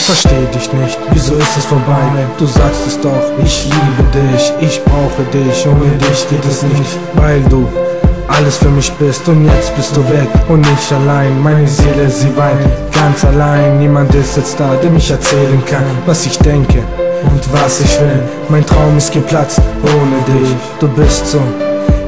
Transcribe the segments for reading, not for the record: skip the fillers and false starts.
versteh dich nicht, wieso ist es vorbei? Du sagst es doch, ich liebe dich, ich brauche dich, ohne dich geht es nicht, weil du alles für mich bist und jetzt bist du weg und ich allein, meine Seele sie weint, ganz allein, niemand ist jetzt da, der mich erzählen kann, was ich denke und was ich will, mein Traum ist geplatzt ohne dich, du bist so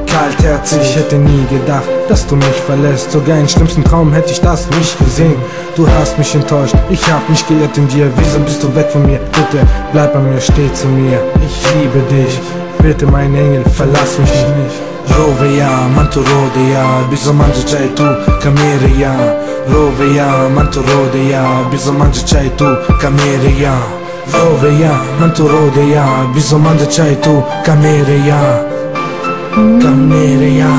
kaltherzig, hätte nie gedacht, dass du mich verlässt, sogar im schlimmsten Traum hätte ich das nicht gesehen, du hast mich enttäuscht, ich hab mich geirrt in dir, wieso bist du weg von mir, bitte bleib bei mir, steh zu mir, ich liebe dich, bitte mein Engel, verlass mich nicht. Roveya, manto rodeya, bizo mangia chai tu, kamereya. Roveya, manto rodeya, bizo mangia chai tu, kamereya. Roveya, manto rodeya, bizo mangia chai tu, kamereya. Kamereya.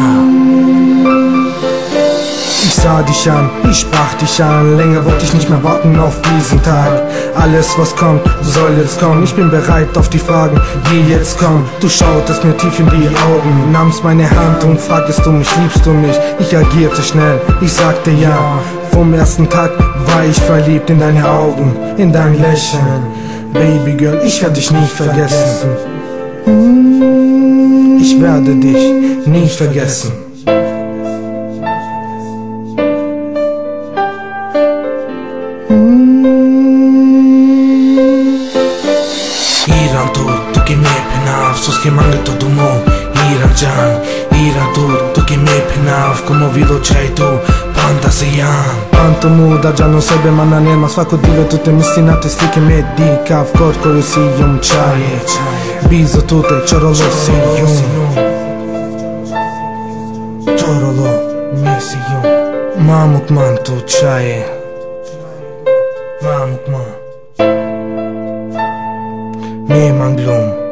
Ich sah dich an, ich sprach dich an, länger wollte ich nicht mehr warten auf diesen Tag. Alles was kommt, soll jetzt kommen, ich bin bereit auf die Fragen, die jetzt kommen. Du schautest mir tief in die Augen, nahmst meine Hand und fragtest du mich, liebst du mich? Ich agierte schnell, ich sagte ja. Vom ersten Tag war ich verliebt in deine Augen, in dein Lächeln. Baby Girl, ich werde dich nie vergessen. Ich werde dich nie vergessen. Iran tu che mi penav, sos che manga todo mo. Iran tu che mi penav, como vido chai tu, Pantaseyan. Pantomuda già non sebe manane, ma svakodljive tu te mistinate slike medika v kod koju si jom čaje. Bizo tu te čorolo si jom. Čorolo mi si jom. Mamuk man tu čaje. Mamuk man. Mi man glum.